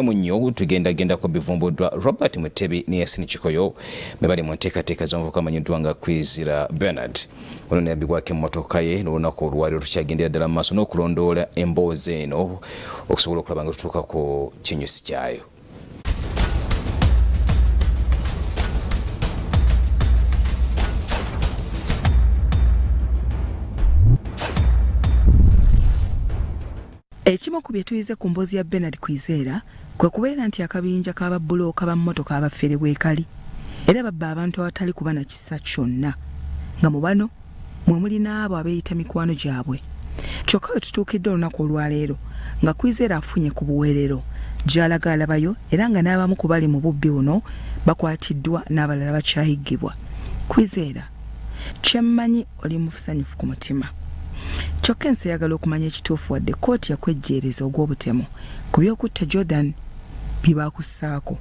Munyo tugenda ko bivumbuddwa Robert Mutebi ne Yasin Chikoyo bebali mu nteekateeka z'omuvubuka amanyiddwa nga Kwizera Bernard ono ne yabibwako emmotoka ye n'olunaku olwali tukyagendera ddala mu maaso n'okulondoola emboozi eno okusobola okulaba nga tutuuka ku kinyusi kyayo. Ekimu ku bye tuyize ku mboozi ya Bernard Kwizera kwe kubeera nti akabinja k'ababulooka b'emmotoka abafere bwekali era babba abantu awatali kuba na kisa kyonna nga mu bano mwe muli n'abo abeeyita mikwano gyabwe. Kyokka we tutuukidde olunaku olwaleero nga Kwizera afunye ku buweerero gy'alaga alabayo era nga n'abamu ku bali mu bubbi buno bakwatiddwa n'abalala bakyahiggibwa. Kwizera, kyemmanyi oli musanyufu ku mutima. Kyokka ensi eyagala okumanya ekituufu wadde kkooti yakwejjeereza ogw'obutemu ku by'okutta Jordan bye baakussaako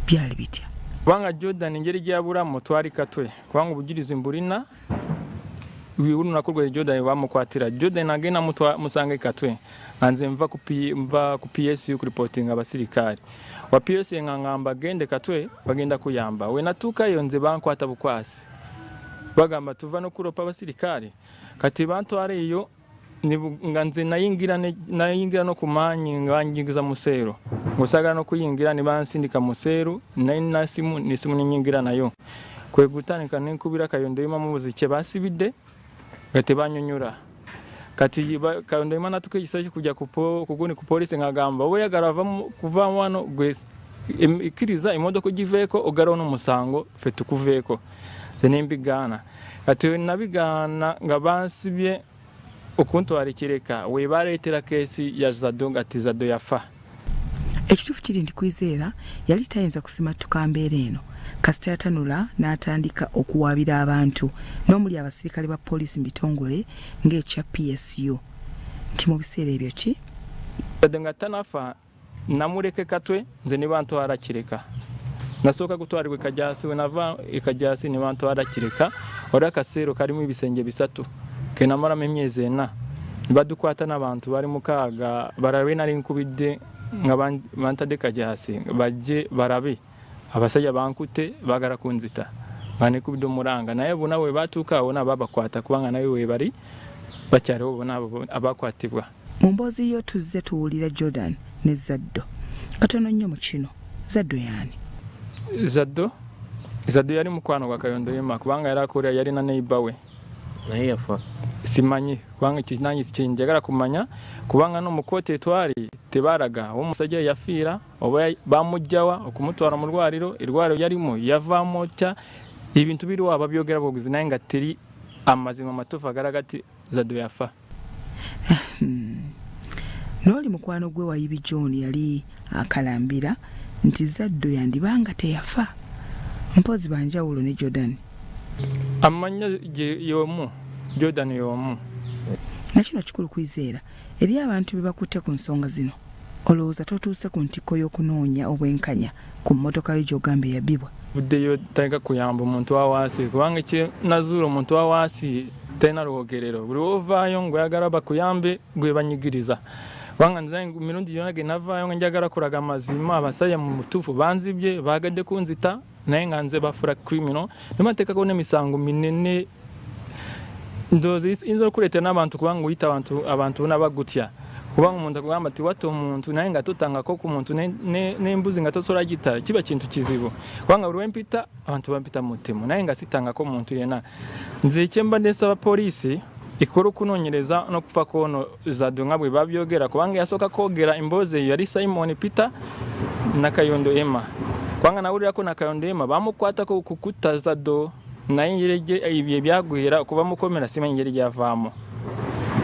byali bitya. Kubanga Jordan engeri gy'abulamu twali katwe kubanga obujulizi mbulina olunaku lwe Jordan bamukwatira. Jordan agenda musange katwe nga nze nva ku PSU kuripotinga abasirikale wa PSU nga ngamba gende katwe bagenda kuyamba. We natuukayo nze bankwata bukwasi bagamba tuva n'okulopa abasirikale kati bantwale eyo nga nze nayingira no kumaanyi nga banjingiza museero ng'osagala n'okuyingira ne bansindika museero nalina simu n'esimu nenyingira nayo kwe gutandika nenkubira Kayondo Yema mubuzi kye basibidde nga tebanyonyola kati Kayondo Yema natuka ekisa kujja kuguni ku polisi ng'agamba oyagala kuva wano gwe ikkiriza emmotoka giveeko ogala n'omusango ffe tukuveeko ze nembigaana kati nabigaana nga bansibye okuntwala kireka we baleetera keesi ya Zaddo nga Zaddo yafa. Ekituufu kiri nti Kwizera yali tayinza kusimattuka mbeera eno kasita yatanula n'atandika okuwaabira abantu n'omuli abasirikale ba poliisi mu bitongole ng'ekya PSU nti mu biseera ebyo ki Zaddo nga tanafa namuleke katwe nze ne bantwala kireka nasooka kutwalibwa Kajaasi we nava Kajaasi ne bantwala kireka ora kaseero kalimu ebisenge bisatu kenamalamu emyezi 4 badukwata n'abantu bali mukaaga barabe nali nkubidde nga bantadde Kajaasi bajje barabe abasajja bankute bagala kunzita banikubidde omulanga naye bona we batuuka wona babakwata kubanga naye we bali bakyaliwo bona abakwatibwa. Mu mboozi yo tuzze tuwulira Jordan ne Zaddo katono nnyo mu kino. Zaddo yaani? Zaddo yali mukwano gwa Kayondo Yema kubanga yali akolera yali na neighbor we naye yafa simanyi kubanga kinanyi kinjagala kumanya kubanga no mukote etwali tebaraga omusajja yafiira oba bamujjawa okumutwala mu lwaliro irwaliro yalimu yavaamu kya ebintu biriwo ababyogera boguzi naye nga teri amazima matuufu agalaga ati Zaddo yafa. N'oli mukwano gwe wa Ibi John yali akalambira nti Zaddo yandibanga teyafa. Mpozi banjawulo ne Jordan. Amanya yomu Jordan yomu. Nakino kikulu Kwizera eri abantu be bakutte ku nsonga zino olowooza totuuse ku ntikko y'okunoonya obwenkanya ku mmotoka yo gy'ogamba yabibwa. Buddeyo tayinza kuyamba omuntu awaasi kubanga kye nazuula omuntu awaasi talina lwogerero buli wovaayo ng'oyagala bakuyambe gwe banyigiriza kubanga nze mirundi yonna ge navaayo nga njagala kulaga mazima abasajja mu mutuufu banzibye baagadde kunzita naye nga nze bafula criminal nemateekako n'emisango minene ndowooza iyinza okuleetera n'abantu kubanga oyita abantu bona bagutya kubanga omuntu akugamba ti watta omuntu naye nga totangako ku muntu n'embuzi nga tosobola gita kiba kintu kizibu kubanga buli wempita abantu bampita mu ttemu naye nga sitangako omuntu yenna. Nze ekyembadde nsaba poliisi ikola okunoonyereza n'okufa kw'ono Zaddo nga bwe babyogera kubanga yasooka kwogera emboozi eyo yali Simon Peter na Kayondo Yema kubanga nawulirako na Kayondo Yema bamukwatako kukutta Zaddo naye ebyo ebyagwera okuba mukomera simanyi engeri gyavaamu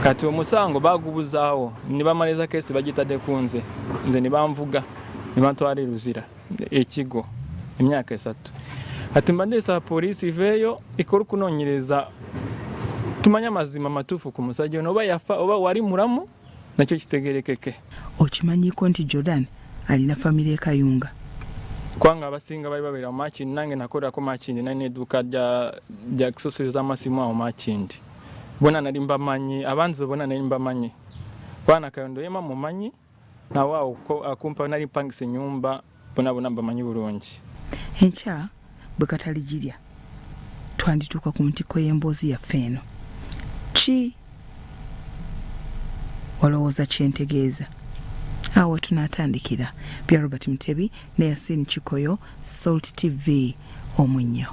kati omusango bagubuzaawo ne bamaliza keesi bagitadde ku nze ne banvuga ne bantwala Luzira ekigo emyaka 3 kati mbadde nsaba poliisi iveeyo ikola okunoonyereza tumanya mazima matuufu ku musajja ono oba yafa oba wali mulamu nakyo kitegerekeke. Okimanyiko nti Jordan alina famire Kayunga? Kwanga abasinga bali babeera mu Makindi nange nakolako Makindi nalina edduuka lya kusosoleza amasimu awo Makindi bona nali mbamanyi abanzi bona nali mbamanyi kwana Kayondo Yema mumanyi nawe akumpa nali mpangisa ennyumba bonna bamanyi bulungi. Enkya bwe kataligirya twandituuka ku ntikko y'emboozi yaffe eno. Ki olowooza kyentegeeza? Awo tunaatandikira. Bya Robert Mutebi ne Yasin Chikoyo, Salt TV Omunnyo.